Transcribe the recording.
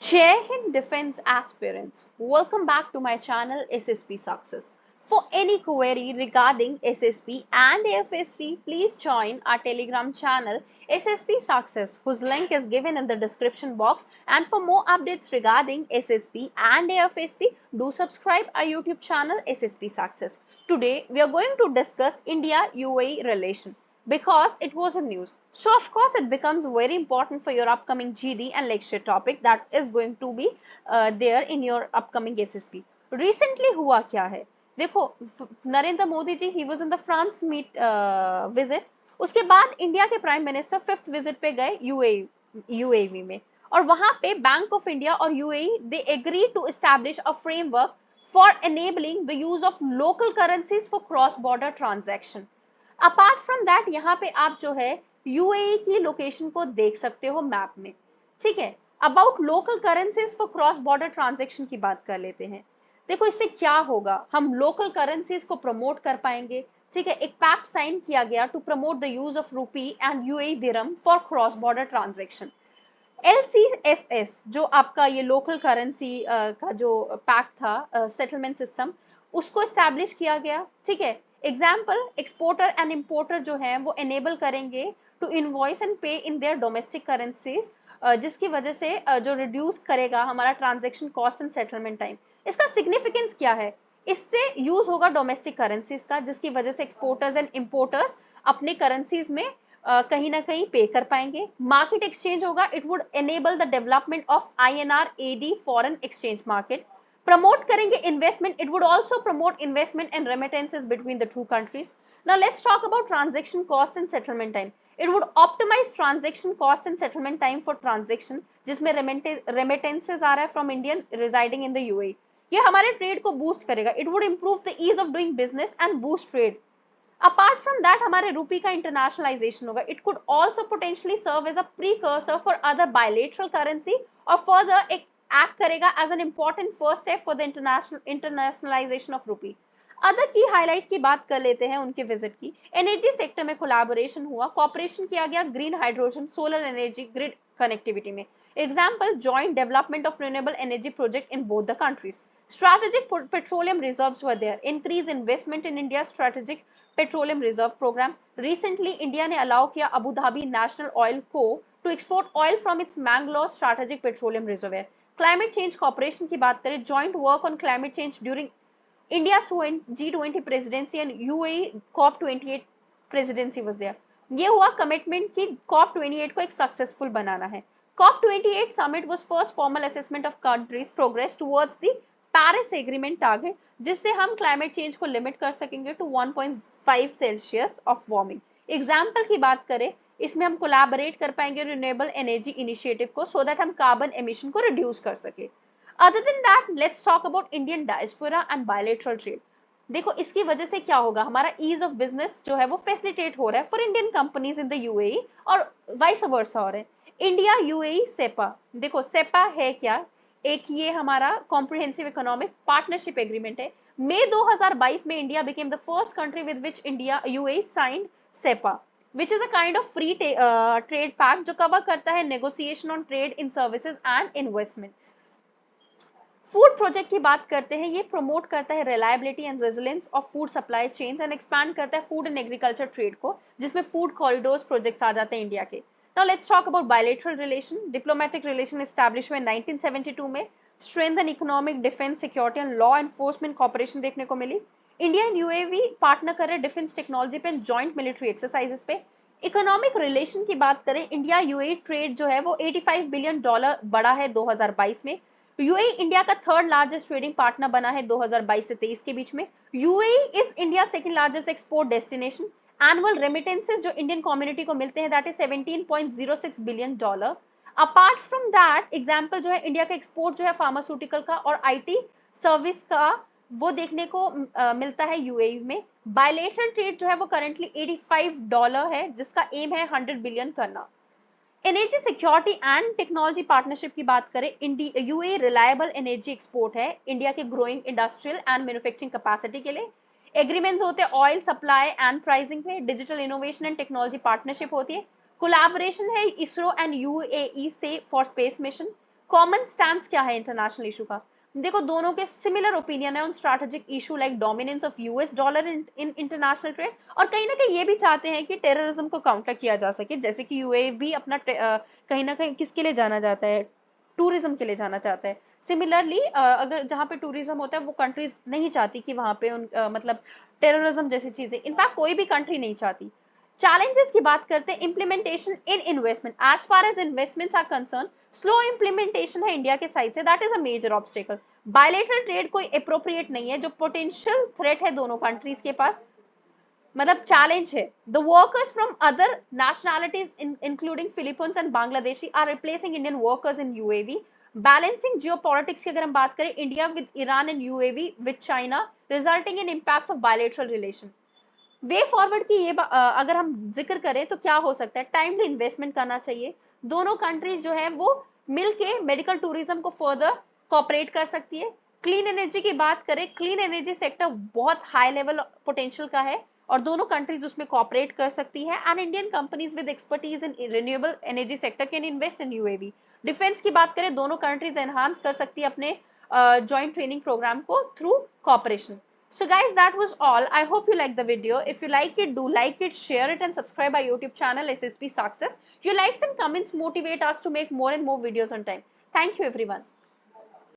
Jai Hind Defense Aspirants, welcome back to my channel SSP Success. For any query regarding SSP and AFSP, please join our Telegram channel SSP Success, whose link is given in the description box. And for more updates regarding SSP and AFSP, do subscribe our YouTube channel SSP Success. Today, we are going to discuss India-UAE relation because it was in news. So of course it becomes very important for your upcoming GD and lecture topic that is going to be there in your upcoming SSP. Recently हुआ क्या है? देखो Narendra Modi ji he was in the France visit. उसके बाद India के prime minister 5th visit पे गए UAE में और वहां पे बैंक ऑफ इंडिया और UAE they agree to establish a framework for enabling the use of local currencies for cross border transaction. Apart from that यहाँ पे आप जो है यूएई की लोकेशन को देख सकते हो मैप में. ठीक है, about local currencies for cross border transaction की बात कर लेते हैं. देखो इससे क्या होगा, हम लोकल करेंसीज को प्रमोट कर पाएंगे. ठीक है, एक पैक्ट साइन किया गया to promote the use of rupee and UAE dirham for cross border transaction. LCSS जो आपका ये लोकल करेंसी का जो पैक्ट था सेटलमेंट सिस्टम, उसको एस्टैब्लिश किया गया. ठीक है, एग्जाम्पल एक्सपोर्टर एंड इंपोर्टर जो है वो एनेबल करेंगे टू इनवॉइस एंड पे इन देयर डोमेस्टिक करेंसीज, जिसकी वजह से जो रिड्यूस करेगा हमारा transaction cost and settlement time. इसका सिग्निफिकेंस क्या है? इससे यूज होगा डोमेस्टिक करेंसीज का, जिसकी वजह से एक्सपोर्टर्स एंड इंपोर्टर्स अपने करेंसीज में कहीं ना कहीं पे कर पाएंगे. मार्केट एक्सचेंज होगा, it would enable the development of INR AD foreign exchange market. Promote करेंगे investment, it would also promote investment and remittances between the two countries. Now let's talk about transaction cost and settlement time. It would optimise transaction cost and settlement time for transaction जिसमें remittances आ रहा है from Indian residing in the UAE. ये हमारे trade को boost करेगा. It would improve the ease of doing business and boost trade. Apart from that हमारे rupee का इंटरनेशनलाइजेशन होगा. It could also potentially serve as a precursor for other bilateral currency और further एक act करेगा as an important first step for the internationalisation of rupee. Other की highlight की बात कर लेते हैं उनके विजिट की. एनर्जी सेक्टर में कोलैबोरेशन हुआ, कॉपरेशन किया गया green hydrogen solar energy grid connectivity में. Example joint development of renewable energy project in both the countries. Strategic petroleum reserves were there. Increase investment in India's strategic petroleum reserve program. Recently, India ने allow किया Abu Dhabi National Oil Co. to export oil from its Mangalore strategic petroleum reservoir. Climate change cooperation की बात करें, joint work on climate change during India's G20 presidency and UAE COP28 presidency was there. ये हुआ commitment कि COP28 को एक successful बनाना है. COP28 summit was first formal assessment of countries' progress towards the Paris agreement target, जिससे हम climate change को limit कर सकेंगे to 1.5 Celsius of warming. Example की बात करें, इसमें हम कोलैबोरेट कर पाएंगे रिन्यूएबल एनर्जी इनिशिएटिव को सो दैट हम कार्बन एमिशन को रिड्यूस कर सके. Other than that let's talk about Indian diaspora and bilateral trade. देखो इसकी वजह से क्या होगा, हमारा ईज ऑफ बिजनेस जो है वो फैसिलिटेट हो रहा है for Indian companies in the UAE और वाइस वर्सा हो रहा है. India UAE CEPA. देखो सेपा है क्या, एक ये हमारा कॉम्प्रिहेंसिव इकोनॉमिक पार्टनरशिप एग्रीमेंट है. मई 2022 में India became the first country with which India UAE signed CEPA, which is a kind of free trade pact जो कवर करता है negotiation on trade in services and investment. Food project की बात करते हैं, ये प्रमोट करता है reliability and resilience of food supply chains and expand करता है फूड एंड एग्रीकल्चर ट्रेड को, जिसमें फूड कॉरिडोर्स प्रोजेक्ट्स आ जाते हैं इंडिया के. Now let's talk about bilateral relation. Diplomatic relation established हुए 1972 में. Strengthen economic, defense, security and law enforcement cooperation देखने को मिली. इंडिया एंड यूएई पार्टनर कर रहे डिफेंस टेक्नोलॉजी पे, जॉइंट मिलिट्री एक्सरसाइजेस पे. इकोनॉमिक रिलेशन की बात करें, इंडिया यूएई ट्रेड जो है वो $85 बिलियन बढ़ा है 2022 में. यूएई इंडिया का थर्ड लार्जेस्ट ट्रेडिंग पार्टनर बना है 2022 से 23 के बीच में. UAE is India second largest export destination. Annual remittances जो इंडियन कम्युनिटी को मिलते हैं that is $17.06 billion. Apart from that example जो है इंडिया का एक्सपोर्ट जो है फार्मास्यूटिकल का और आईटी सर्विस का वो देखने को मिलता है यूएई में. बायलेटरल ट्रेड जो है वो करंटली $85 है, जिसका एम है 100 बिलियन करना. Energy security and technology partnership की बात करें, यूएई रिलायबल एनर्जी एक्सपोर्ट है इंडिया के growing industrial and manufacturing capacity के लिए. एग्रीमेंट्स होते हैं ऑयल सप्लाई एंड प्राइसिंग पे. Digital innovation and technology partnership होती है. कोलैबोरेशन है इसरो एंड यूएई से for space mission. Common stand क्या है इंटरनेशनल इशू का? देखो दोनों के सिमिलर ओपिनियन है on strategic issue like dominance of US dollar in international trade, और कहीं ना कहीं ये भी चाहते हैं कि टेररिज्म को काउंटर किया जा सके, जैसे कि यूएई भी अपना कहीं ना कहीं किसके लिए जाना जाता है, टूरिज्म के लिए जाना चाहता है। सिमिलरली अगर जहाँ पे टूरिज्म होता है वो कंट्रीज नहीं चाहती कि वहां पे मतलब टेररिज्म जैसी चीजें, इनफैक्ट कोई भी कंट्री नहीं चाहती। चैलेंजेस की बात करते हैं, implementation in investment, as far as investments are concern slow implementation है इंडिया के साइड से, that is a major obstacle. Bilateral trade कोई अप्रोप्रिएट नहीं है, जो पोटेंशियल थ्रेट है दोनों कंट्रीज के पास, मतलब चैलेंज है। The workers from other nationalities including Philippines and Bangladeshi are replacing Indian workers in UAE. Balancing geopolitics की अगर हम बात करें, India with Iran and UAE with China, resulting in impacts of bilateral relation. Way forward की ये अगर हम जिक्र करें तो क्या हो सकता है, टाइमली इन्वेस्टमेंट करना चाहिए, दोनों कंट्रीज जो है वो मिलके मेडिकल टूरिज्म को फर्दर कॉपरेट कर सकती है। क्लीन एनर्जी की बात करें, क्लीन एनर्जी सेक्टर बहुत हाई लेवल पोटेंशियल का है और दोनों कंट्रीज उसमें कॉपरेट कर सकती है, and Indian companies with expertise in renewable energy sector can invest in UAV. Defence की बात करें, दोनों कंट्रीज एनहांस कर सकती है अपने जॉइंट ट्रेनिंग प्रोग्राम को through cooperation. So guys, that was all. I hope you like the video. If you like it, do like it, share it and subscribe our YouTube channel SSP Success. Your likes and comments motivate us to make more and more videos on time. Thank you everyone.